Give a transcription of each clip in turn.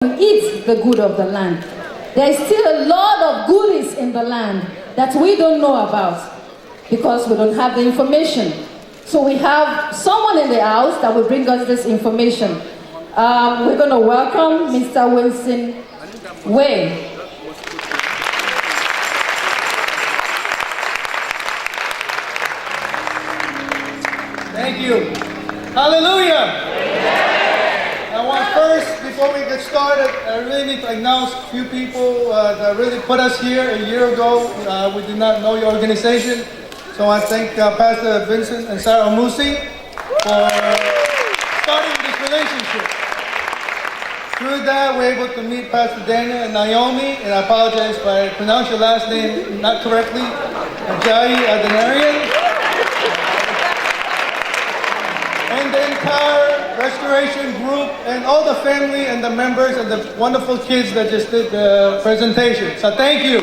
eat the good of the land. There is still a lot of goodies in the land that we don't know about because we don't have the information. So we have someone in the house that will bring us this information. We're going to welcome Mr. Wilson Wayne. Thank you. Hallelujah. I want first, before we get started, I really need to acknowledge a few people that really put us here a year ago. We did not know your organization. So I thank Pastor Vincent and Sarah Musi for starting this relationship. Through that, we're able to meet Pastor Daniel and Naomi, and I apologize if I pronounce your last name not correctly, Ajayi Adenarian. And the entire restoration group and all the family and the members and the wonderful kids that just did the presentation. So thank you.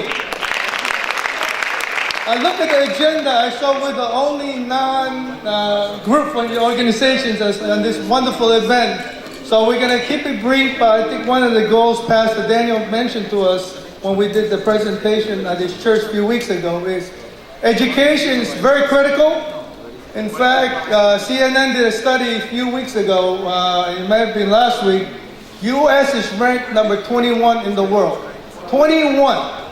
I looked at the agenda. I saw we're the only non-group from the organizations on this wonderful event. So we're going to keep it brief. But I think one of the goals Pastor Daniel mentioned to us when we did the presentation at this church a few weeks ago is education is very critical. In fact, CNN did a study a few weeks ago, it might have been last week. U.S. is ranked number 21 in the world. 21.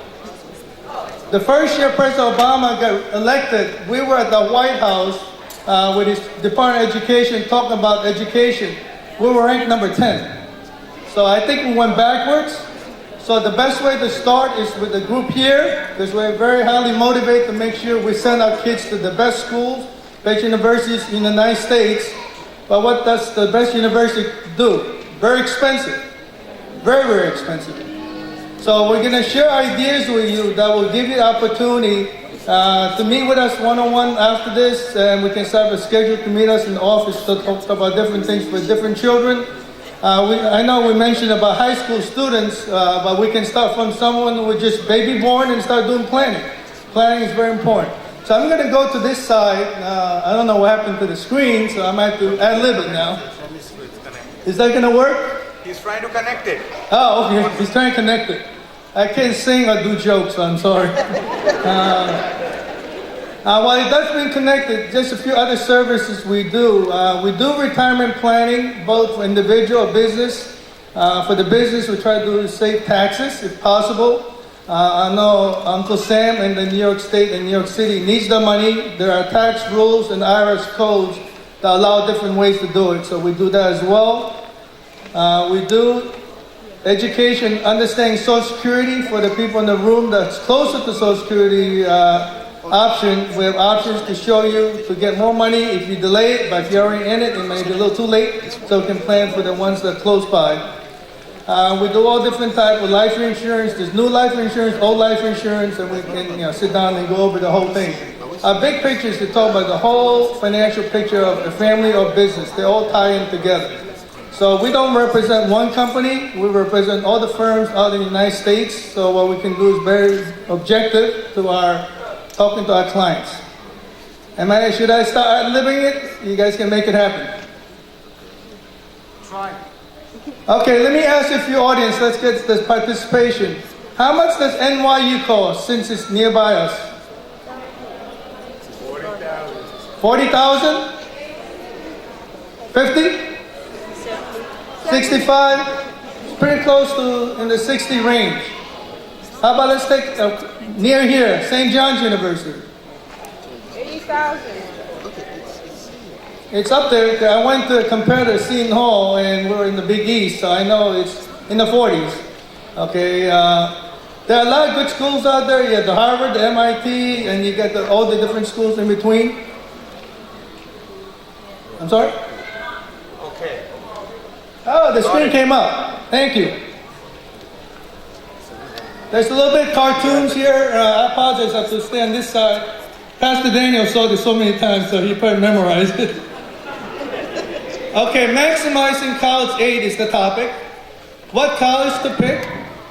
The first year President Obama got elected, we were at the White House with his Department of Education talking about education. We were ranked number 10. So I think we went backwards. So the best way to start is with the group here, because we're very highly motivated to make sure we send our kids to the best schools, best universities in the United States. But what does the best university do? Very expensive. Very, very expensive. So we're going to share ideas with you that will give you the opportunity to meet with us one-on-one after this, and we can set up a schedule to meet us in the office to talk about different things for different children. I know we mentioned about high school students, but we can start from someone who was just baby born and start doing planning. Planning is very important. So I'm going to go to this side. I don't know what happened to the screen, so I might have to ad-lib it now. Is that going to work? He's trying to connect it. Oh, okay. He's trying to connect it. I can't sing or do jokes, so I'm sorry. While it does been connected, just a few other services we do. We do retirement planning, both for individual or business. For the business, we try to save taxes if possible. I know Uncle Sam in the New York State and New York City needs the money. There are tax rules and IRS codes that allow different ways to do it, so we do that as well. We do education, understanding Social Security for the people in the room that's closer to Social Security options. We have options to show you to get more money if you delay it, but if you're already in it, it may be a little too late, so we can plan for the ones that are close by. We do all different types of life insurance. There's new life insurance, old life insurance, and we can sit down and go over the whole thing. Our big picture is to talk about the whole financial picture of a family or business. They all tie in together. So we don't represent one company. We represent all the firms out in the United States. So what we can do is very objective to our talking to our clients. Should I start ad-libbing it? You guys can make it happen. Try. Okay, let me ask a few audience. Let's get this participation. How much does NYU cost since it's nearby us? 40,000. 40,000? 50? 65? It's pretty close to in the 60 range. How about let's take near here, St. John's University. 80,000. It's up there. I went to compare to Seton Hall, and we're in the Big East, so I know it's in the 40s. Okay, there are a lot of good schools out there. You have the Harvard, the MIT, and you get all the different schools in between. I'm sorry? Okay. Oh, the screen came up. Thank you. There's a little bit of cartoons here. I apologize, I have to stay on this side. Pastor Daniel saw this so many times, so he probably memorized it. Okay, maximizing college aid is the topic. What college to pick?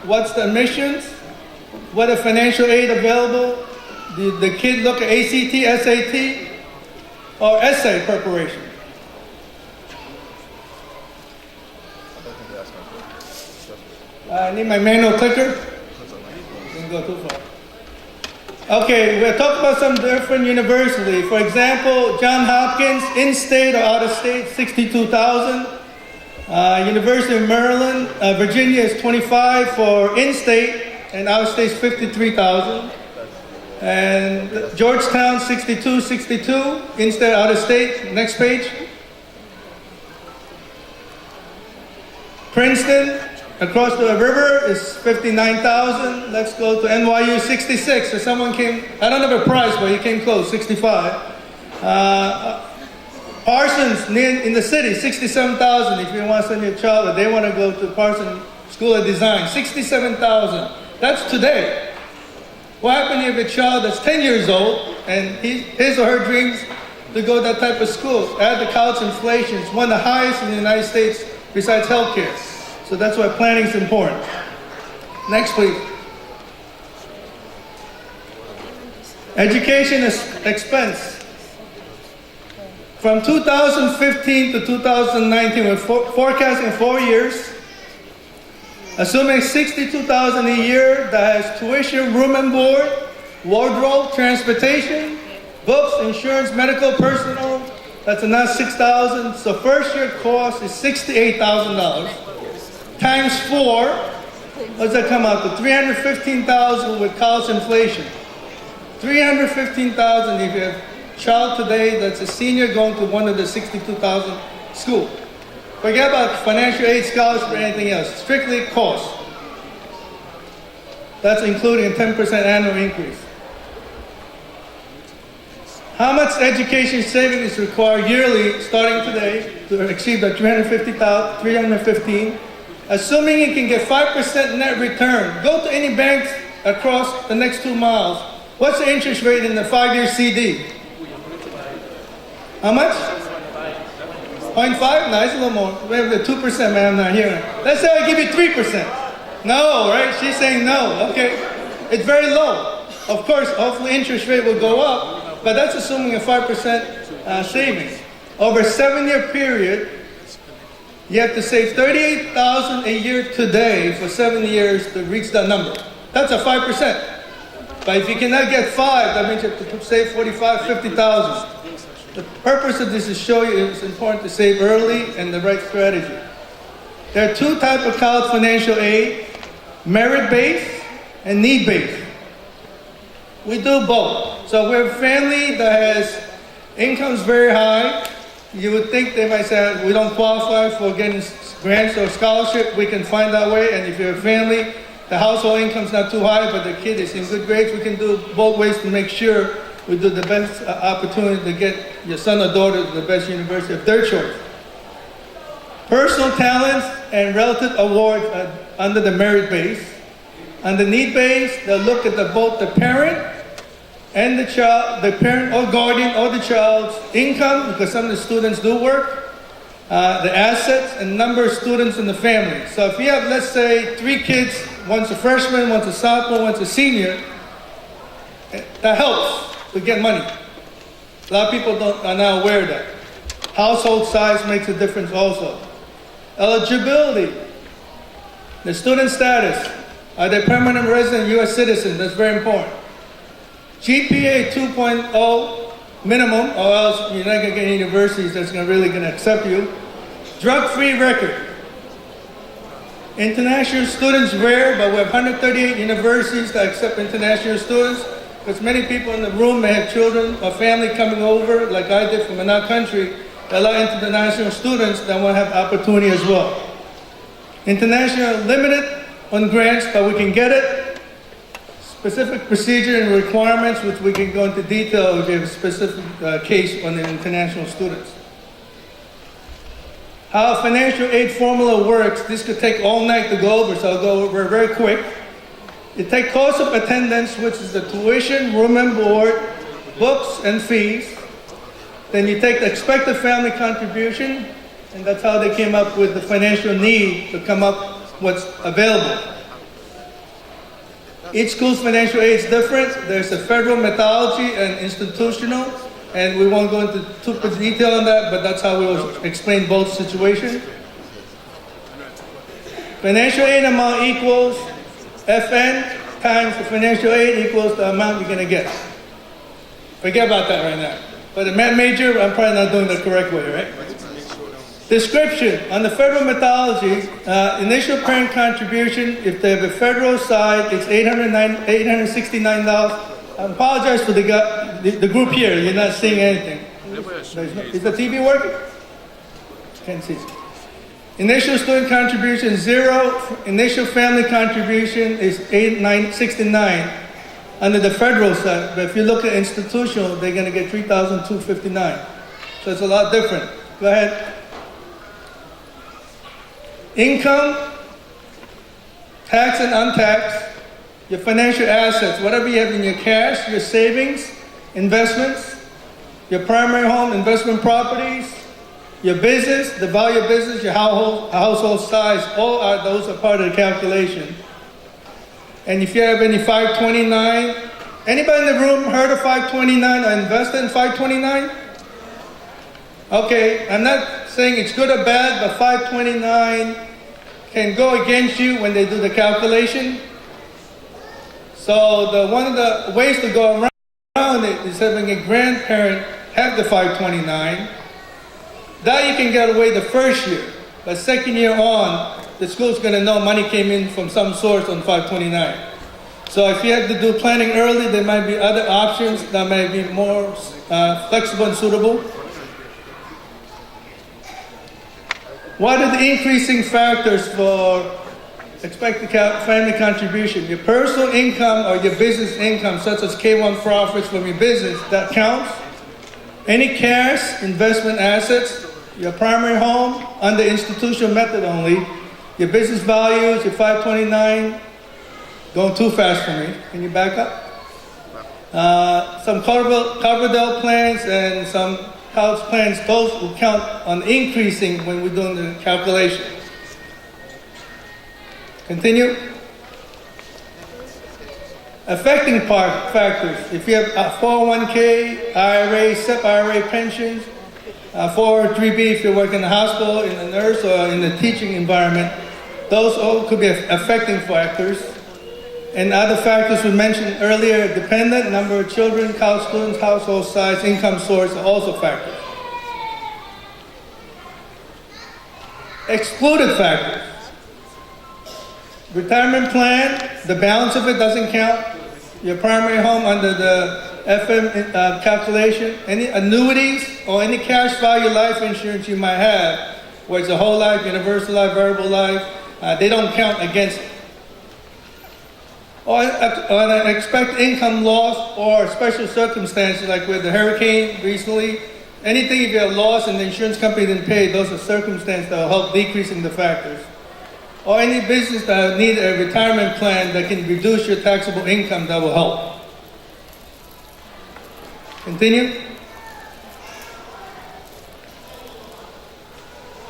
What's the admissions? What is financial aid available? Did the kid look at ACT, SAT, or essay preparation? I need my manual clicker. Didn't go too far. Okay, we'll talk about some different universities. For example, Johns Hopkins, in-state or out-of-state, 62,000. University of Maryland, Virginia is 25 for in-state, and out-of-state is 53,000. And Georgetown, 62, in-state, out-of-state. Next page. Princeton, across the river, is 59,000. Let's go to NYU, 66. So someone came, I don't have a price, but he came close, 65. Parsons, in the city, 67,000. If you want to send your child, or they want to go to Parsons School of Design, 67,000. That's today. What happens if a child that's 10 years old and his or her dreams to go to that type of school? Add the college inflation, it's one of the highest in the United States besides healthcare. So that's why planning is important. Next, please. Education expense. From 2015 to 2019, we're forecasting 4 years. Assuming 62,000 a year, that has tuition, room and board, wardrobe, transportation, books, insurance, medical, personal. That's another 6,000. So first year cost is $68,000 times 4. What does that come out to? 315,000 with college inflation. 315,000 if you have a child today that's a senior going to one of the 62,000 schools. Forget about financial aid, scholarship, or anything else. Strictly cost. That's including a 10% annual increase. How much education savings is required yearly, starting today, to achieve the 315, assuming you can get 5% net return? Go to any bank across the next 2 miles. What's the interest rate in the 5-year CD? How much? 0.5? No, it's a little more. We have the 2%, man, I'm not hearing. Let's say I give you 3%. No, right? She's saying no. Okay. It's very low. Of course, hopefully interest rate will go up, but that's assuming a 5% savings. Over a 7-year period, you have to save $38,000 a year today for 7 years to reach that number. That's a 5%. But if you cannot get 5, that means you have to save $45,000, $50,000. The purpose of this is to show you it's important to save early and the right strategy. There are 2 types of college financial aid, merit-based and need-based. We do both. So if we have a family that has incomes very high, you would think they might say, we don't qualify for getting grants or scholarship. We can find that way. And if you're a family, the household income's not too high, but the kid is in good grades, we can do both ways to make sure we do the best opportunity to get your son or daughter to the best university of their choice. Personal talents and relative awards are under the merit base. On the need base, they'll look at both the parent and the child, the parent or guardian or the child's income, because some of the students do work, the assets and number of students in the family. So if you have, let's say, 3 kids, one's a freshman, one's a sophomore, one's a senior, that helps to get money. A lot of people are not aware of that. Household size makes a difference also. Eligibility, the student status. Are they permanent resident U.S. citizens? That's very important. GPA 2.0 minimum, or else you're not going to get any universities that's really going to accept you. Drug-free record. International students rare, but we have 138 universities that accept international students. Because many people in the room may have children or family coming over, like I did from another country. There are a lot of international students that want to have opportunity as well. International limited on grants, but we can get it. Specific procedure and requirements, which we can go into detail if you have a specific case on the international students. How financial aid formula works, this could take all night to go over, so I'll go over very quick. You take cost of attendance, which is the tuition, room and board, books and fees. Then you take the expected family contribution, and that's how they came up with the financial need to come up what's available. Each school's financial aid is different. There's a federal methodology and institutional, and we won't go into too much detail on that, but that's how we will explain both situations. Financial aid amount equals FN times the financial aid equals the amount you're going to get. Forget about that right now. For the math major, I'm probably not doing the correct way, right? Description. On the federal methodology, initial parent contribution, if they have a federal side, it's $869. I apologize for the group here. You're not seeing anything. Is the TV working? Can't see. Initial student contribution, 0. Initial family contribution is $869 under the federal side. But if you look at institutional, they're going to get $3,259. So it's a lot different. Go ahead. Income, tax and untaxed, your financial assets, whatever you have in your cash, your savings, investments, your primary home, investment properties, your business, the value of business, your household size, those are part of the calculation. And if you have any 529, anybody in the room heard of 529 or invested in 529? Okay, I'm not saying it's good or bad, but 529 can go against you when they do the calculation. So one of the ways to go around it is having a grandparent have the 529. That you can get away the first year, but second year on, the school's going to know money came in from some source on 529. So if you have to do planning early, there might be other options that might be more flexible and suitable. What are the increasing factors for expected family contribution? Your personal income or your business income, such as K1 profits from your business, that counts. Any cash, investment assets, your primary home, under institutional method only, your business values, your 529, going too fast for me. Can you back up? Some Carbondale plans and some college plans, those will count on increasing when we're doing the calculation. Continue. Affecting factors. If you have 401k, IRA, SEP IRA pensions, 403b if you're working in the hospital, in the nurse, or in the teaching environment, those all could be affecting factors. And other factors we mentioned earlier, dependent, number of children, college students, household size, income source are also factors. Excluded factors. Retirement plan, the balance of it doesn't count. Your primary home under the FM calculation, any annuities or any cash value life insurance you might have, where it's a whole life, universal life, variable life, they don't count against it. Or an expected income loss or special circumstances like with the hurricane recently, anything if you have loss and the insurance company didn't pay, those are circumstances that will help decreasing the factors. Or any business that need a retirement plan that can reduce your taxable income, that will help. Continue.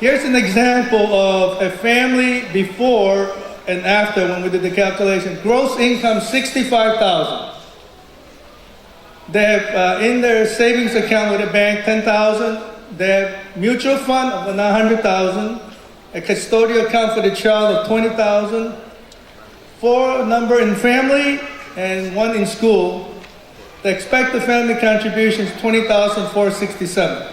Here's an example of a family before and after when we did the calculation. Gross income, $65,000. They have in their savings account with a bank, $10,000. They have mutual fund of $900,000. A custodial account for the child of $20,000. 4 number in family and 1 in school. The expected family contribution is $20,467.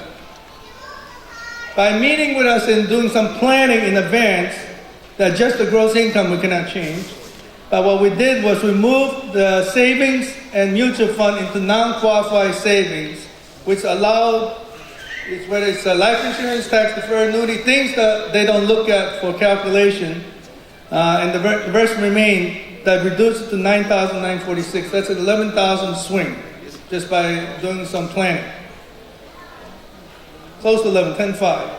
By meeting with us and doing some planning in advance, that just the gross income we cannot change. But what we did was we moved the savings and mutual fund into non-qualified savings, which allowed, whether it's a life insurance, tax deferred annuity, things that they don't look at for calculation, and the rest remain. That reduced it to $9,946. That's an $11,000 swing, just by doing some planning. Close to 11, 10.5.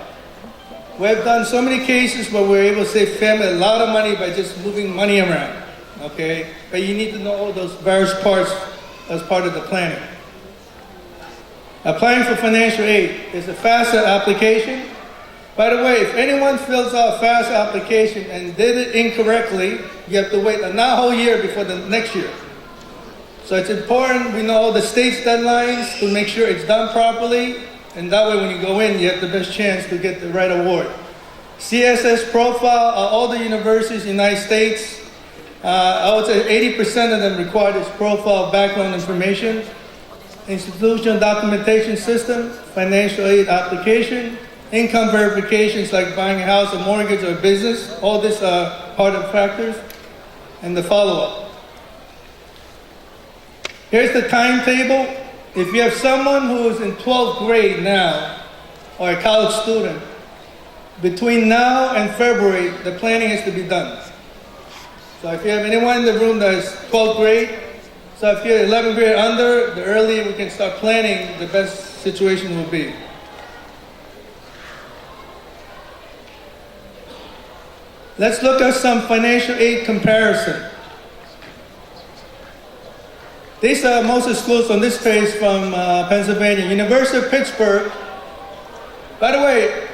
We've done so many cases where we're able to save family a lot of money by just moving money around, okay? But you need to know all those various parts as part of the planning. Applying for financial aid is a FAFSA application. By the way, if anyone fills out a FAFSA application and did it incorrectly, you have to wait not a whole year before the next year. So it's important we know all the state's deadlines to make sure it's done properly, and that way when you go in, you have the best chance to get the right award. CSS profile are all the universities in the United States. I would say 80% of them require this profile background information. Institutional documentation system, financial aid application, income verifications like buying a house, a mortgage, or a business. All these are part of factors. And the follow-up. Here's the timetable. If you have someone who is in 12th grade now, or a college student, between now and February, the planning has to be done. So if you have anyone in the room that is 12th grade, so if you're 11th grade under, the earlier we can start planning, the best situation will be. Let's look at some financial aid comparison. These are most of the schools on this page from Pennsylvania. University of Pittsburgh. By the way,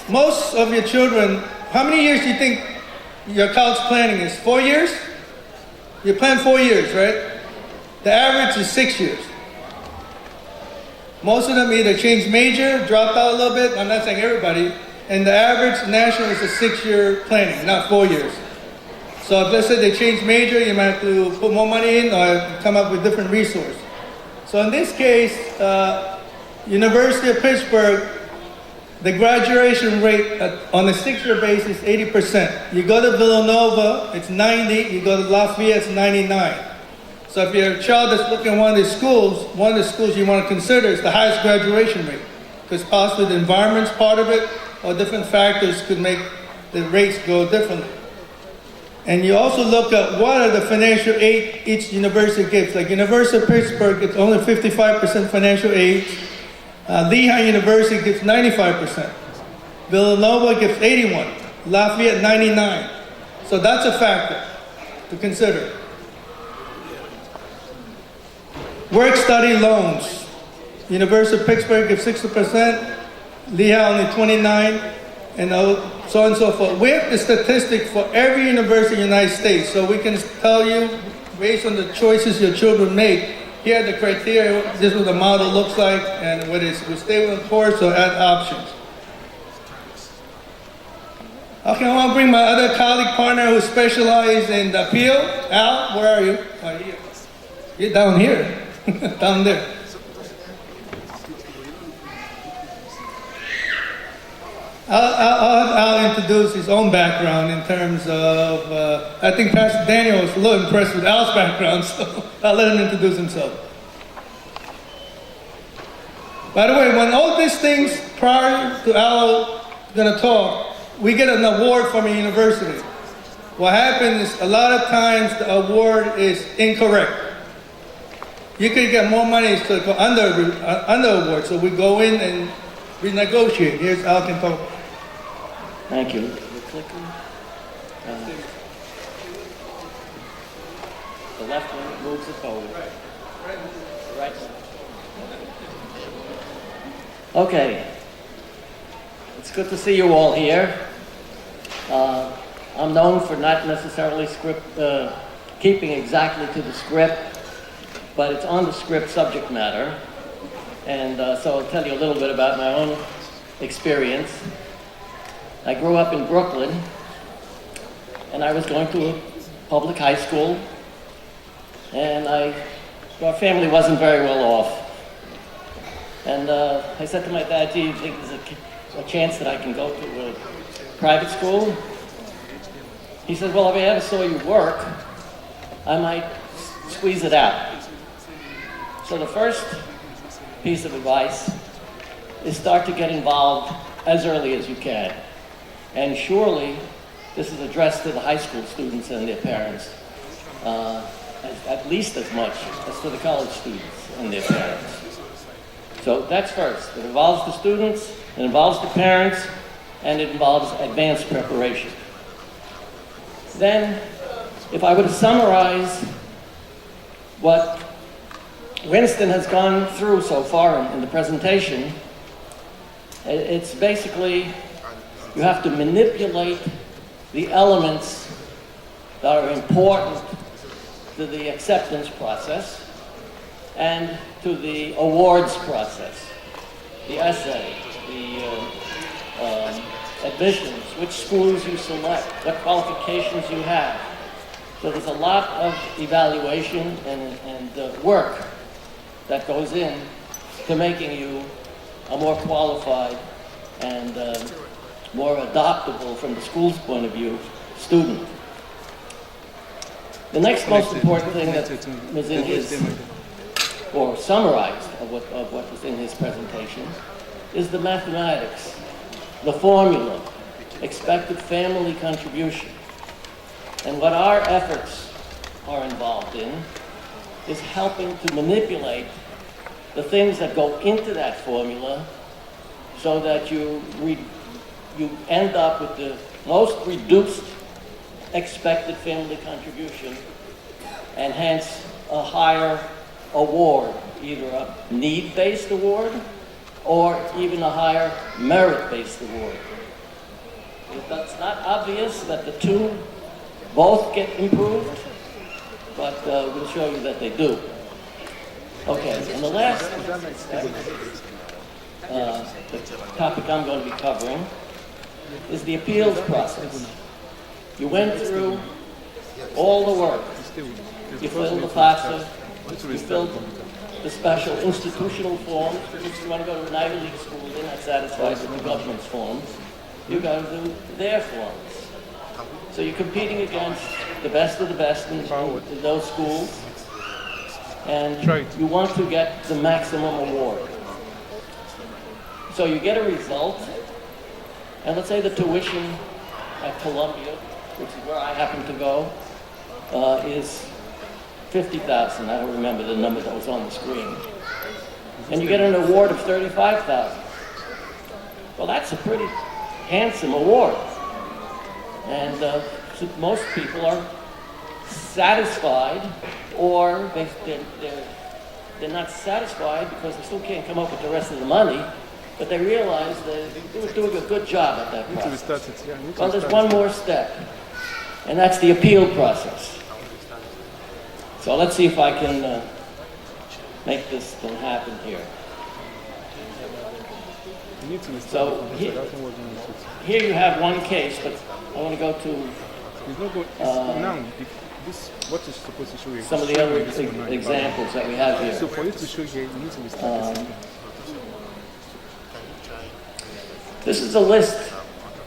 most of your children, how many years do you think your college planning is? 4 years? You plan 4 years, right? The average is 6 years. Most of them either change major, dropped out a little bit. I'm not saying everybody. And the average national is a 6-year planning, not 4 years. So if let's say they change major, you might have to put more money in or come up with different resources. So in this case, University of Pittsburgh, the graduation rate on a 6-year basis is 80%. You go to Villanova, it's 90. You go to Lafayette, it's 99. So if your child is looking at one of the schools you want to consider is the highest graduation rate, because possibly the environment's part of it, or different factors could make the rates go differently. And you also look at what are the financial aid each university gives. Like University of Pittsburgh, it's only 55% financial aid. Lehigh University gives 95%. Villanova gives 81%. Lafayette, 99%. So that's a factor to consider. Work-study loans. University of Pittsburgh gives 60%. Lehigh only 29%. And so on and so forth. We have the statistic for every university in the United States. So we can tell you, based on the choices your children make, here are the criteria, this is what the model looks like, and whether it's with stay with the course or add options. Okay, I want to bring my other colleague partner who specializes in the appeal. Al, where are you? Oh, here. You're down here. Down there. I'll introduce his own background in terms of, I think Pastor Daniel was a little impressed with Al's background, so I'll let him introduce himself. By the way, when all these things prior to Al going to talk, we get an award from a university. What happens is a lot of times the award is incorrect. You could get more money to go under award, so we go in and renegotiate. Here's Al can talk. Thank you. The clicker. The left one moves it forward. Right. Okay. It's good to see you all here. I'm known for not necessarily keeping exactly to the script, but it's on the script subject matter. And so I'll tell you a little bit about my own experience. I grew up in Brooklyn, and I was going to a public high school, and our family wasn't very well off. And I said to my dad, "Do you think there's a chance that I can go to a private school?" He said, "Well, if I ever saw you work, I might squeeze it out." So the first piece of advice is start to get involved as early as you can. And surely this is addressed to the high school students and their parents, at least as much as to the college students and their parents. So that's first. It involves the students, it involves the parents, and it involves advanced preparation. Then, if I were to summarize what Winston has gone through so far in the presentation, it's basically you have to manipulate the elements that are important to the acceptance process and to the awards process, the essay, the admissions which schools you select, what qualifications you have. So there's a lot of evaluation and work that goes in to making you a more qualified and more adoptable from the school's point of view student. The next most important thing that was in his, or summarized of what was in his presentation, is the mathematics, the formula, expected family contribution. And what our efforts are involved in is helping to manipulate the things that go into that formula so that you end up with the most reduced expected family contribution and hence a higher award, either a need-based award or even a higher merit-based award. It's not obvious that the two both get improved, but we'll show you that they do. Okay, and the last the topic I'm going to be covering is the appeals process. You went through all the work. You filled the FAFSA, you filled the special institutional forms. If you want to go to an Ivy League school, they're not satisfied with the government's forms. You got to do their forms. So you're competing against the best of the best in those schools, and you want to get the maximum award. So you get a result, and let's say the tuition at Columbia, which is where I happen to go, is $50,000. I don't remember the number that was on the screen. And you get an award of $35,000. Well, that's a pretty handsome award. And most people are satisfied, or they're not satisfied because they still can't come up with the rest of the money, but they realize that they were doing a good job at that process. Well, there's one more step, and that's the appeal process. So let's see if I can make this thing happen here. So here you have one case, but I want to go to some of the other examples that we have here. So for you to show here, you need to restart This is a list.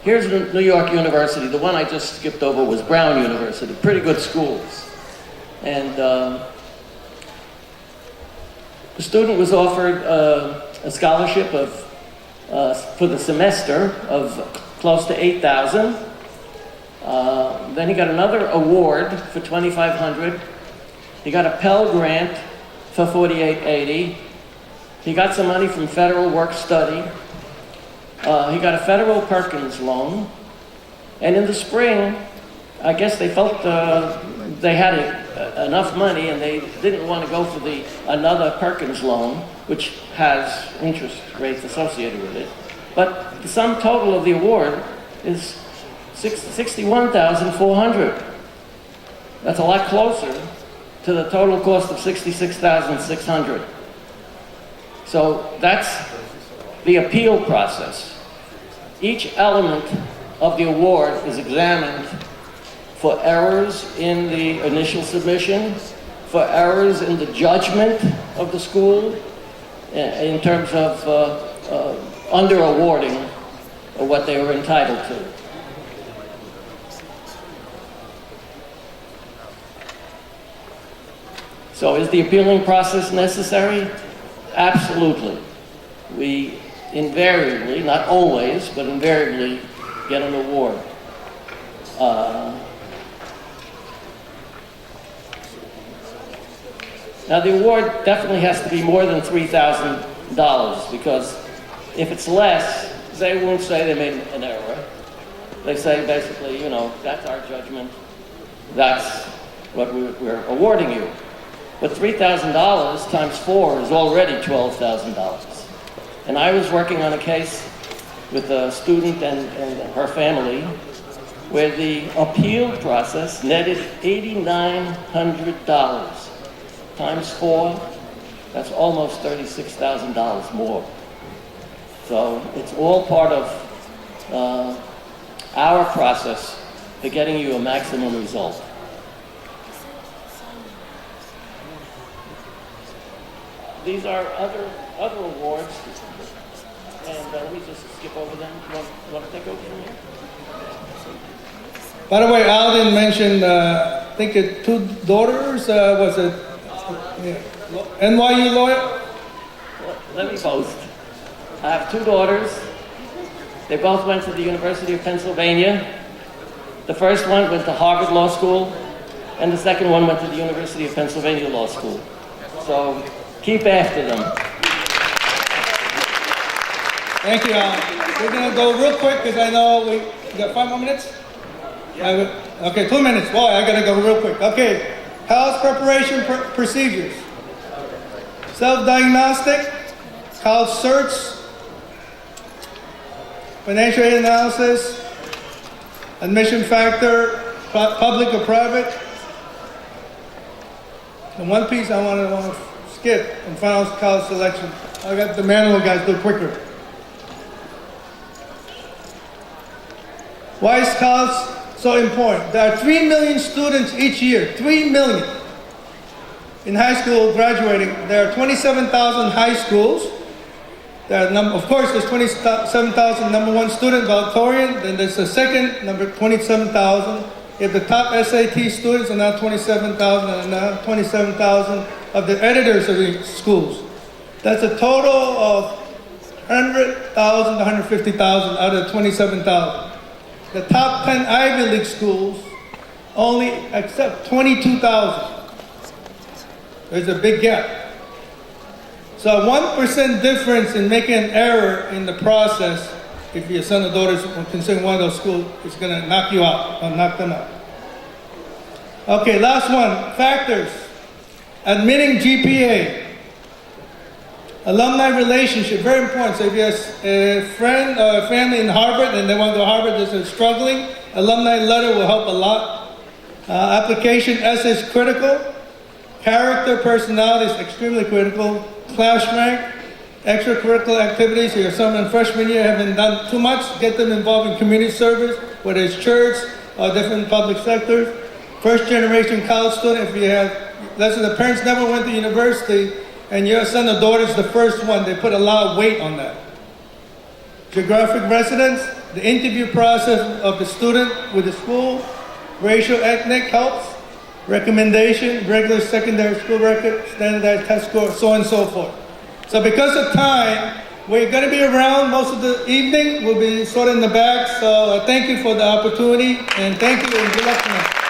Here's New York University. The one I just skipped over was Brown University. Pretty good schools. And the student was offered a scholarship for the semester of close to $8,000. Then he got another award for $2,500. He got a Pell Grant for $48.80. He got some money from Federal Work Study. He got a Federal Perkins loan. And in the spring, I guess they felt they had enough money and they didn't want to go for another Perkins loan, which has interest rates associated with it. But the sum total of the award is $61,400. That's a lot closer to the total cost of $66,600. So that's the appeal process. Each element of the award is examined for errors in the initial submission, for errors in the judgment of the school, in terms of under-awarding what they were entitled to. So is the appealing process necessary? Absolutely. We invariably, not always, but invariably get an award. Now the award definitely has to be more than $3,000, because if it's less, they won't say they made an error. They say basically, you know, that's our judgment, that's what we're awarding you. But $3,000 times 4 is already $12,000. And I was working on a case with a student and her family where the appeal process netted $8,900 times 4, that's almost $36,000 more. So it's all part of our process for getting you a maximum result. These are other awards, and let me just skip over them. You want to take over from here? By the way, Al didn't mention, I think 2 daughters, was it NYU lawyer? Let me boast. I have 2 daughters. They both went to the University of Pennsylvania. The first one went to Harvard Law School, and the second one went to the University of Pennsylvania Law School. So keep after them. Thank you, Al. We're going to go real quick because I know we got 5 more minutes? Okay, 2 minutes. Boy, I got to go real quick. Okay, college preparation procedures. Self-diagnostic, college search, financial aid analysis, admission factor, public or private. And one piece I want to skip in final college selection. I got the manual guys do it quicker. Why is college so important? There are 3 million students each year, 3 million in high school graduating. There are 27,000 high schools. There are of course, there's 27,000 number 1 student valedictorian. Then there's the second, number 27,000. If the top SAT students are now 27,000, and now 27,000 of the editors of the schools. That's a total of 100,000 to 150,000 out of 27,000. The top 10 Ivy League schools only accept 22,000. There's a big gap. So 1% difference in making an error in the process, if your son or daughter is considering one of those schools, is going to knock you out, or knock them out. Okay, last one, factors. Admitting GPA. Alumni relationship, very important. So if you have a friend or a family in Harvard and they want to go to Harvard that's struggling, alumni letter will help a lot. Application essay is critical. Character, personality is extremely critical. Class rank, extracurricular activities. If someone freshman year haven't done too much, get them involved in community service, whether it's church or different public sectors. First generation college student, if you have, let's say the parents never went to university, and your son or daughter is the first one, they put a lot of weight on that. Geographic residence, the interview process of the student with the school, racial, ethnic helps, recommendation, regular secondary school record, standardized test score, so on and so forth. So because of time, we're going to be around most of the evening. We'll be sort of in the back. So thank you for the opportunity, and thank you and good luck tonight.